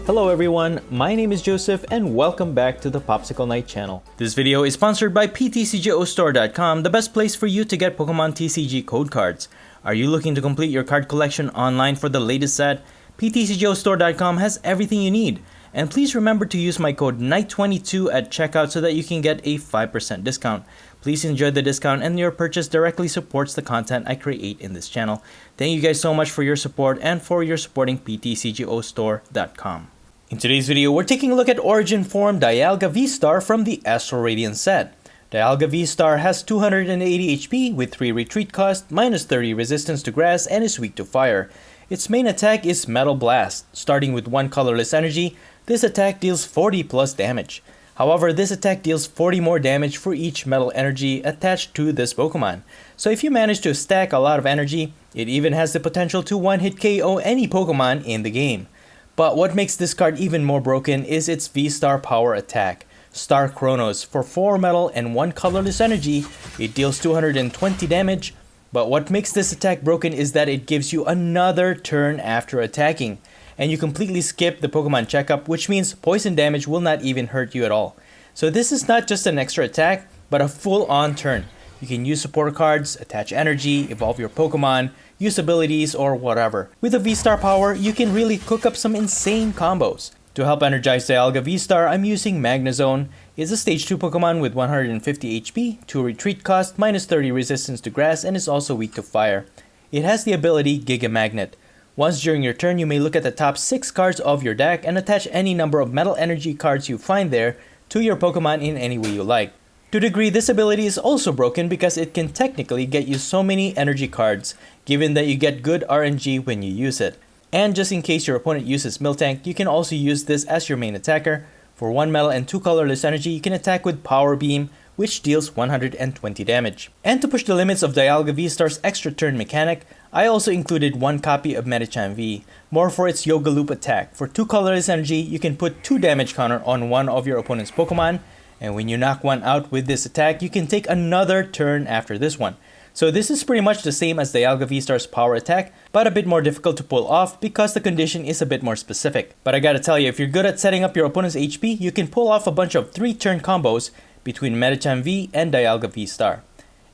Hello everyone, my name is Joseph and welcome back to the Popsicle Night channel. This video is sponsored by PTCGO the best place for you to get Pokemon TCG code cards. Are you looking to complete your card collection online for the latest set? PTCGO has everything you need. And please remember to use my code NIGHT22 at checkout so that you can get a 5% discount. Please enjoy the discount and your purchase directly supports the content I create in this channel. Thank you guys so much for your support and for your supporting PTCGO. In today's video, we're taking a look at Origin Form DIALGA VSTAR from the ASTRAL RADIANCE set. DIALGA VSTAR has 280 HP with 3 retreat cost, minus 30 resistance to grass, and is weak to fire. Its main attack is Metal Blast. Starting with 1 colorless energy, this attack deals 40 plus damage. However, this attack deals 40 more damage for each metal energy attached to this Pokemon. So if you manage to stack a lot of energy, it even has the potential to one-hit KO any Pokemon in the game. But what makes this card even more broken is its V-Star power attack, Star Chronos. For 4 metal and 1 colorless energy, it deals 220 damage. But what makes this attack broken is that it gives you another turn after attacking. And you completely skip the Pokemon checkup, which means poison damage will not even hurt you at all. So this is not just an extra attack, but a full-on turn. You can use support cards, attach energy, evolve your Pokemon, use abilities, or whatever. With the V-Star power, you can really cook up some insane combos. To help energize DIALGA V-Star, I'm using Magnezone. It's a stage 2 Pokemon with 150 HP, 2 retreat cost, minus 30 resistance to grass, and is also weak to fire. It has the ability Giga Magnet. Once during your turn, you may look at the top 6 cards of your deck and attach any number of metal energy cards you find there to your Pokemon in any way you like. To a degree, this ability is also broken because it can technically get you so many energy cards, given that you get good RNG when you use it. And just in case your opponent uses Miltank, you can also use this as your main attacker. For 1 metal and 2 colorless energy, you can attack with Power Beam, which deals 120 damage. And to push the limits of DIALGA V-Star's extra turn mechanic, I also included 1 copy of Medicham V, more for its Yoga Loop attack. For 2 colorless energy, you can put 2 damage counter on one of your opponent's Pokemon, and when you knock one out with this attack, you can take another turn after this one. So this is pretty much the same as DIALGA V-Star's power attack, but a bit more difficult to pull off because the condition is a bit more specific. But I gotta tell you, if you're good at setting up your opponent's HP, you can pull off a bunch of 3-turn combos between Medicham V and DIALGA V-Star.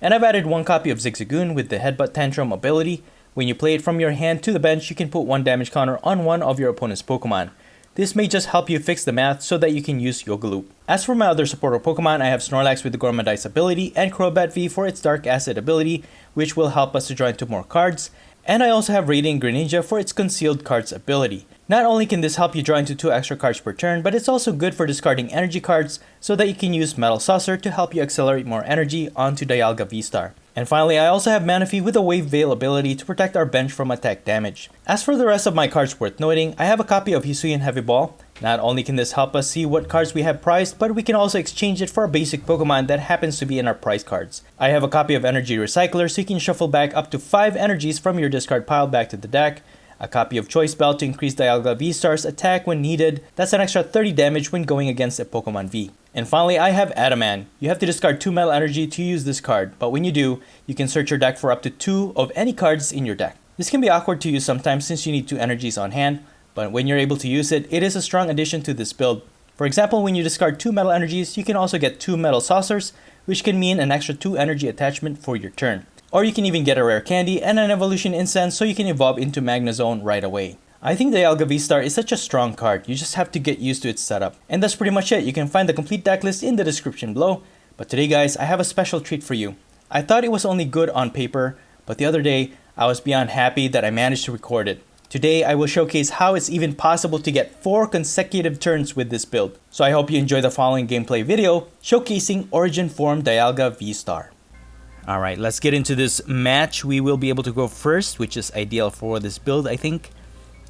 And I've added 1 copy of Zigzagoon with the Headbutt Tantrum ability. When you play it from your hand to the bench, you can put 1 damage counter on one of your opponent's Pokemon. This may just help you fix the math so that you can use Yoga Loop. As for my other supporter Pokemon, I have Snorlax with the Gormadice ability and Crobat V for its Dark Acid ability, which will help us to draw into more cards. And I also have Radiant Greninja for its Concealed Cards ability. Not only can this help you draw into 2 extra cards per turn, but it's also good for discarding energy cards so that you can use Metal Saucer to help you accelerate more energy onto DIALGA V-Star. And finally, I also have Manaphy with a Wave Veil ability to protect our bench from attack damage. As for the rest of my cards worth noting, I have a copy of Hisuian Heavy Ball. Not only can this help us see what cards we have prized, but we can also exchange it for a basic Pokemon that happens to be in our prize cards. I have a copy of Energy Recycler so you can shuffle back up to 5 energies from your discard pile back to the deck. A copy of Choice Belt to increase DIALGA V-Star's attack when needed. That's an extra 30 damage when going against a Pokemon V. And finally, I have Adaman. You have to discard 2 metal energy to use this card, but when you do, you can search your deck for up to 2 of any cards in your deck. This can be awkward to use sometimes since you need 2 energies on hand, but when you're able to use it, it is a strong addition to this build. For example, when you discard 2 metal energies, you can also get 2 metal saucers, which can mean an extra 2 energy attachment for your turn. Or you can even get a rare candy and an evolution incense so you can evolve into Magnezone right away. I think DIALGA V-Star is such a strong card, you just have to get used to its setup. And that's pretty much it. You can find the complete deck list in the description below. But today guys, I have a special treat for you. I thought it was only good on paper, but the other day, I was beyond happy that I managed to record it. Today, I will showcase how it's even possible to get 4 consecutive turns with this build. So I hope you enjoy the following gameplay video showcasing Origin Form DIALGA V-Star. Alright, let's get into this match. We will be able to go first, which is ideal for this build, I think.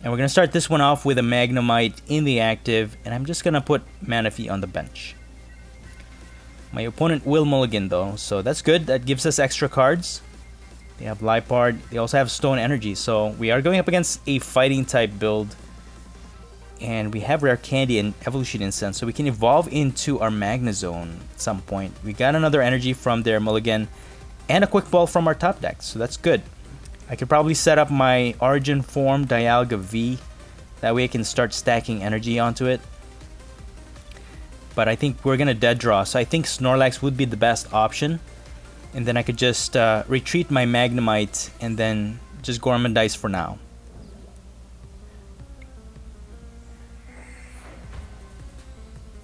And we're going to start this one off with a Magnemite in the active, and I'm just going to put Manaphy on the bench. My opponent will mulligan though, so that's good. That gives us extra cards. They have Liepard, they also have Stone Energy, so we are going up against a fighting type build. And we have Rare Candy and Evolution Incense, so we can evolve into our Magnezone at some point. We got another energy from their mulligan, and a Quick Ball from our top deck, so that's good. I could probably set up my Origin Form DIALGA V That way I can start stacking energy onto it. But I think we're gonna dead draw, so I think Snorlax would be the best option. And then I could just retreat my Magnemite and then just Gormandize for now.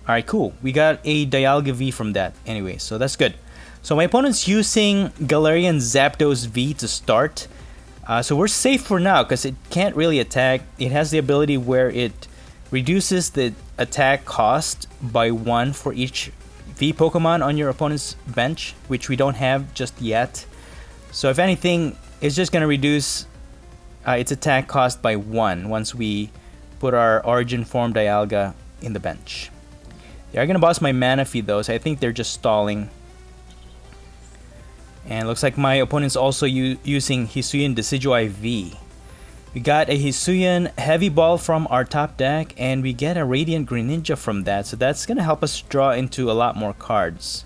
Alright, cool. We got a Dialga V from that anyway, so that's good. So my opponent's using Galarian Zapdos V to start. So we're safe for now because it can't really attack. It has the ability where it reduces the attack cost by 1 for each V Pokemon on your opponent's bench, which we don't have just yet. So if anything, it's just going to reduce its attack cost by 1 once we put our Origin Form Dialga in the bench. They are going to boss my Manaphy though, so I think they're just stalling. And looks like my opponent's also using Hisuian Decidueye V. We got a Hisuian Heavy Ball from our top deck, and we get a Radiant Greninja from that, so that's going to help us draw into a lot more cards.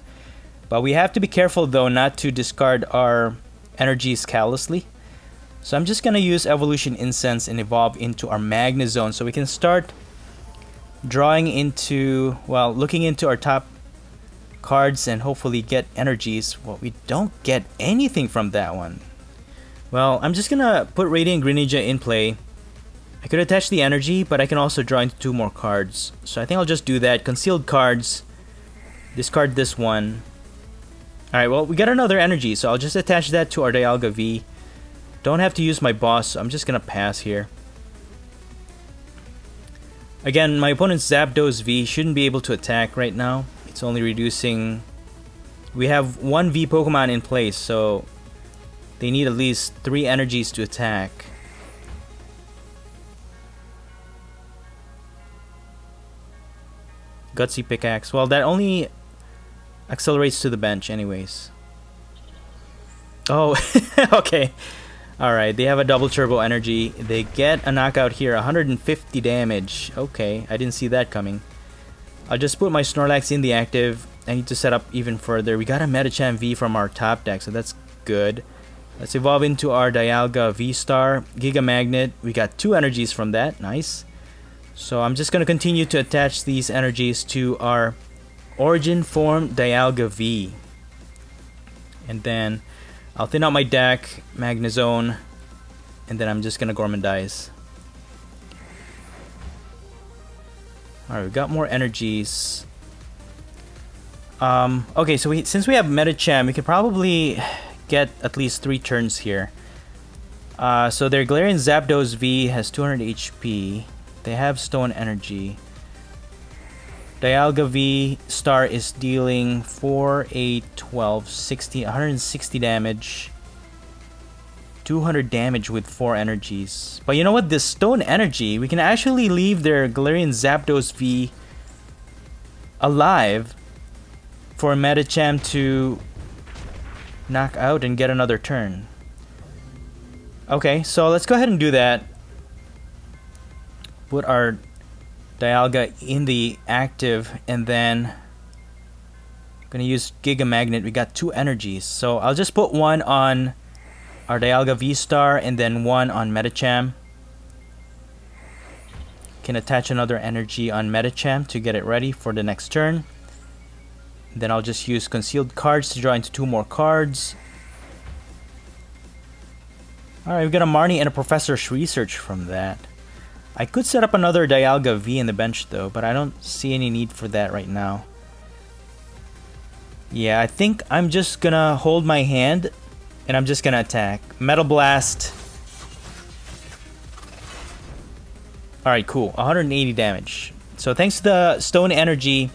But we have to be careful though not to discard our energies callously. So I'm just going to use Evolution Incense and evolve into our Magnezone so we can start drawing into, well, looking into our top cards and hopefully get energies. Well, we don't get anything from that one. Well, I'm just gonna put Radiant Greninja in play. I could attach the energy, but I can also draw into 2 more cards. So I think I'll just do that. Concealed cards. Discard this one. Alright, well, we got another energy, so I'll just attach that to our Dialga V. Don't have to use my boss, so I'm just gonna pass here. Again, my opponent's Zapdos V shouldn't be able to attack right now. It's only reducing... We have 1 V Pokemon in place, so they need at least 3 energies to attack. Gutsy Pickaxe. Well, that only accelerates to the bench anyways. Oh, okay. Alright, they have a double turbo energy. They get a knockout here, 150 damage. Okay, I didn't see that coming. I'll just put my Snorlax in the active. I need to set up even further. We got a Medicham V from our top deck, so that's good. Let's evolve into our Dialga V-Star. Giga Magnet. We got 2 energies from that. Nice. So I'm just going to continue to attach these energies to our Origin Form Dialga V. And then I'll thin out my deck, Magnezone, and then I'm just going to Gormandize. Alright, we got more energies. Okay, so since we have Medicham, we could probably get at least 3 turns here. So their Galarian Zapdos V has 200 HP. They have Stone Energy. Dialga V Star is dealing 4, 8, 12, 60, 160 damage. 200 damage with 4 energies. But you know what? This Stone Energy, we can actually leave their Galarian Zapdos V alive for Medicham to knock out and get another turn. Okay, so let's go ahead and do that. Put our Dialga in the active, and then I'm gonna use Giga Magnet. We got 2 energies, so I'll just put 1 on our Dialga V-Star and then 1 on Medicham. Can attach another energy on Medicham to get it ready for the next turn. Then I'll just use concealed cards to draw into 2 more cards. Alright, we've got a Marnie and a Professor's Research from that. I could set up another Dialga V in the bench though, but I don't see any need for that right now. Yeah, I think I'm just gonna hold my hand and I'm just gonna attack. Metal Blast. Alright, cool. 180 damage. So thanks to the Stone Energy,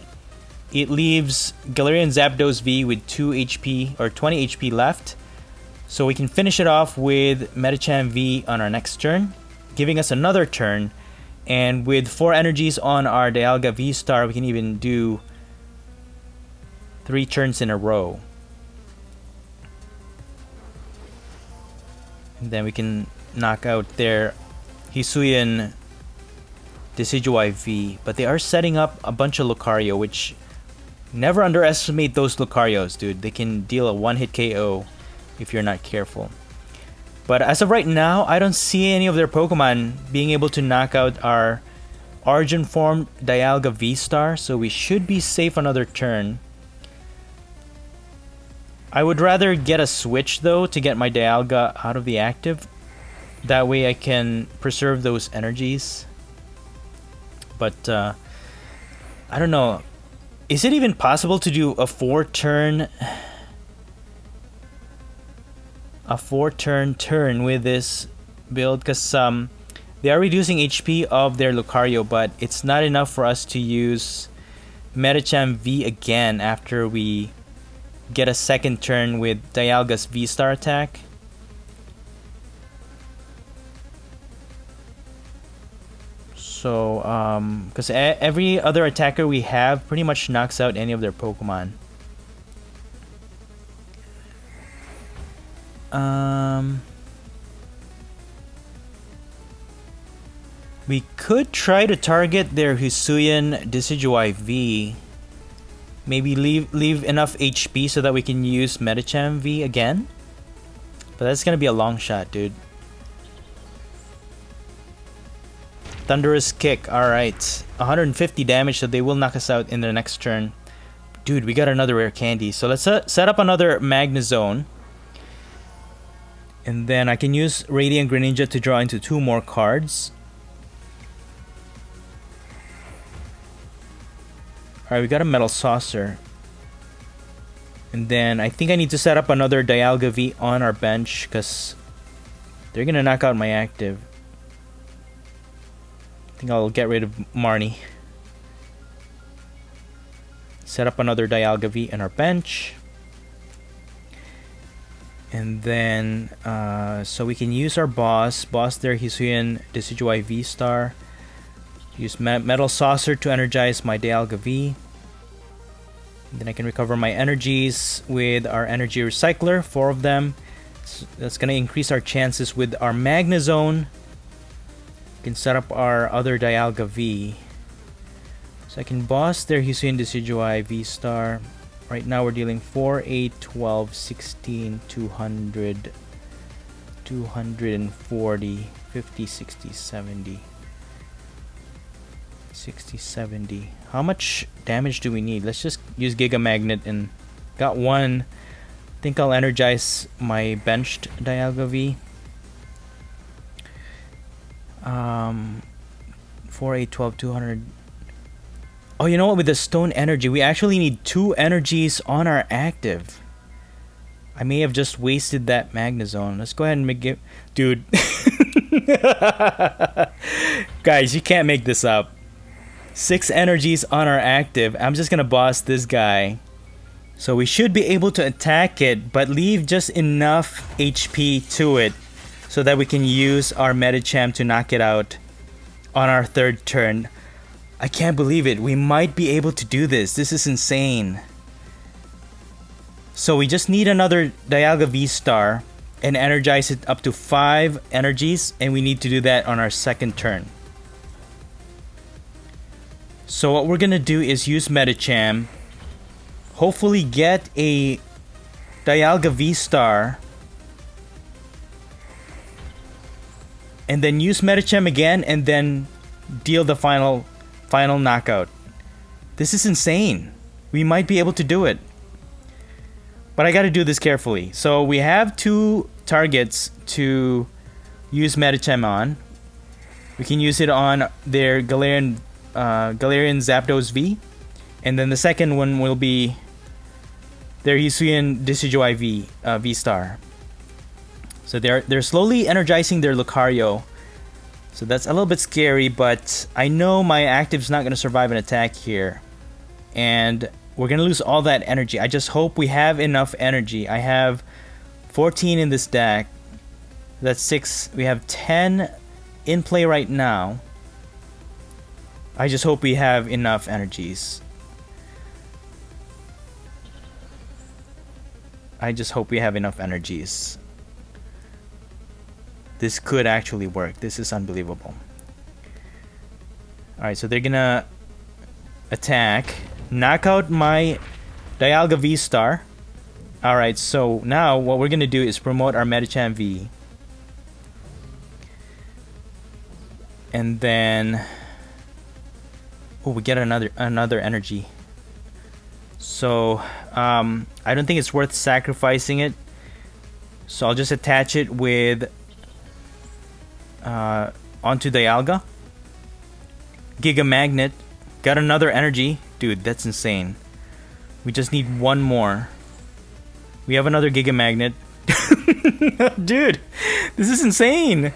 it leaves Galarian Zapdos V with 2 HP or 20 HP left. So we can finish it off with Medicham V on our next turn, giving us another turn. And with 4 energies on our Dialga V-Star, we can even do 3 turns in a row. And then we can knock out their Hisuian Decidueye V. But they are setting up a bunch of Lucario, which never underestimate those Lucarios, dude. They can deal a 1-hit KO if you're not careful. But as of right now, I don't see any of their Pokemon being able to knock out our Origin Form Dialga V-Star, so we should be safe another turn. I would rather get a switch though to get my Dialga out of the active. That way I can preserve those energies. But I don't know. Is it even possible to do a 4-turn turn with this build? Because they are reducing HP of their Lucario, but it's not enough for us to use Medicham V again after we get a second turn with Dialga's V-Star attack. So, because every other attacker we have pretty much knocks out any of their Pokemon. We could try to target their Hisuian Decidueye V. Maybe leave enough HP so that we can use Medicham V again. But that's gonna be a long shot, dude. Thunderous Kick, alright. 150 damage, so they will knock us out in the next turn. Dude, we got another rare candy. So let's set up another Magnezone. And then I can use Radiant Greninja to draw into 2 more cards. Alright, we got a Metal Saucer. And then I think I need to set up another Dialga V on our bench because they're gonna knock out my active. I think I'll get rid of Marnie. Set up another Dialga V in our bench. And then, so we can use our boss their Hisuian Decidueye V-Star. Use Metal Saucer to energize my Dialga V. And then I can recover my energies with our Energy Recycler, 4 of them. So that's going to increase our chances with our Magnezone. We can set up our other Dialga V. So I can boss their Hisuian Decidueye V-Star. Right now we're dealing 4, 8, 12, 16, 200, 240, 50, 60, 70. 60, 70. How much damage do we need? Let's just use Giga Magnet and got 1. I think I'll energize my benched Dialga V. 4, 8, 12, 200. Oh, you know what? With the Stone Energy, we actually need 2 energies on our active. I may have just wasted that Magnezone. Let's go ahead and make it. Dude. Guys, you can't make this up. 6 energies on our active. I'm just gonna boss this guy. So we should be able to attack it, but leave just enough HP to it so that we can use our Medicham to knock it out on our 3rd turn. I can't believe it. We might be able to do this. This is insane. So we just need another Dialga V-Star and energize it up to 5 energies, and we need to do that on our 2nd turn. So what we're gonna do is use Medicham, hopefully get a Dialga V-Star, and then use Medicham again, and then deal the final knockout. This is insane. We might be able to do it. But I gotta do this carefully. So we have 2 targets to use Medicham on. We can use it on their Galarian Zapdos V. And then the second one will be their Hisuian Decidueye V-Star. So they're slowly energizing their Lucario. So that's a little bit scary, but I know my active's not going to survive an attack here. And we're going to lose all that energy. I just hope we have enough energy. I have 14 in this deck. That's 6. We have 10 in play right now. I just hope we have enough energies. I just hope we have enough energies. This could actually work. This is unbelievable. Alright, so they're gonna attack. Knock out my Dialga V-Star. Alright, so now what we're gonna do is promote our Medicham V. And then, oh, we get another energy. So I don't think it's worth sacrificing it. So I'll just attach it with onto Dialga. Giga Magnet. Got another energy. Dude, that's insane. We just need one more. We have another Giga Magnet. Dude, this is insane.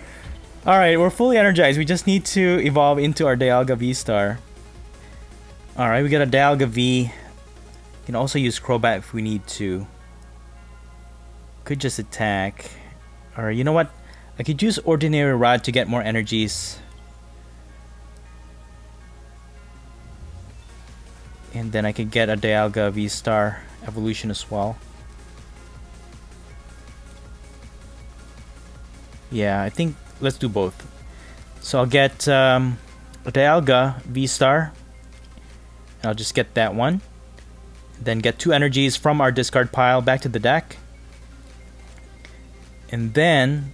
Alright, we're fully energized. We just need to evolve into our Dialga V-Star. Alright, we got a Dialga V. We can also use Crobat if we need to. Could just attack. Or you know what? I could use Ordinary Rod to get more energies. And then I could get a Dialga V-Star evolution as well. Yeah, I think let's do both. So I'll get a Dialga V-Star. And I'll just get that one. Then get 2 energies from our discard pile back to the deck. And then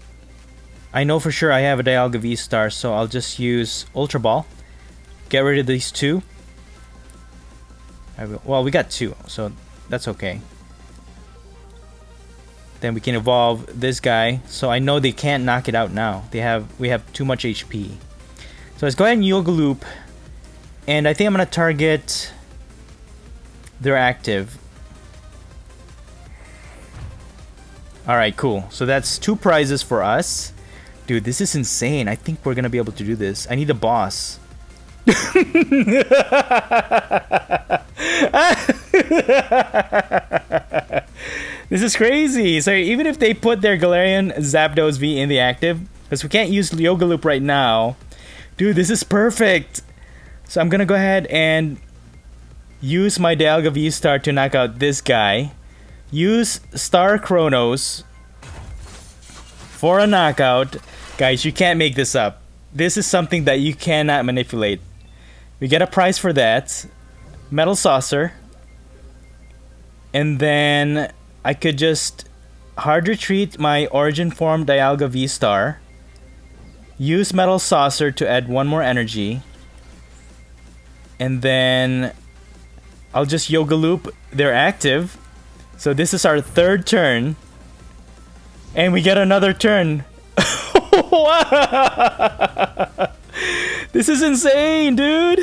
I know for sure I have a Dialga V-Star, so I'll just use Ultra Ball. Get rid of these 2. Well, we got 2, so that's okay. Then we can evolve this guy, so I know they can't knock it out now. We have too much HP. So let's go ahead and Yoga Loop, and I think I'm gonna target their active. Alright, cool. So that's 2 prizes for us. Dude, this is insane. I think we're gonna be able to do this. I need a boss. This is crazy. So even if they put their Galarian Zapdos V in the active, because we can't use Yoga Loop right now, dude, this is perfect. So I'm gonna go ahead and use my Dialga V-Star to knock out this guy. Use Star Chronos for a knockout. Guys, you can't make this up. This is something that you cannot manipulate. We get a prize for that. Metal Saucer. And then I could just hard retreat my Origin Form Dialga V-Star. Use Metal Saucer to add 1 more energy. And then I'll just Yoga Loop their active. So this is our 3rd turn. And we get another turn. This is insane, dude.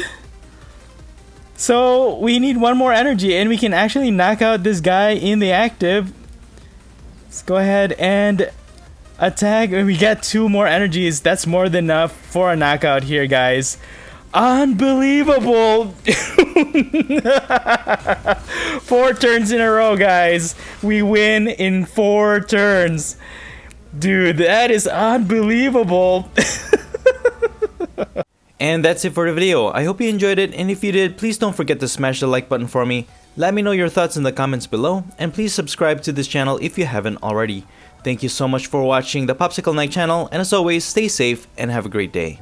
So we need 1 more energy and we can actually knock out this guy in the active. Let's go ahead and attack, and we get 2 more energies. That's more than enough for a knockout here, guys. Unbelievable. 4 turns in a row, guys. We win in 4 turns. Dude, that is unbelievable. And that's it for the video. I hope you enjoyed it, and if you did, please don't forget to smash the like button for me. Let me know your thoughts in the comments below, and please subscribe to this channel if you haven't already. Thank you so much for watching the Popsicle Night channel, and as always, stay safe and have a great day.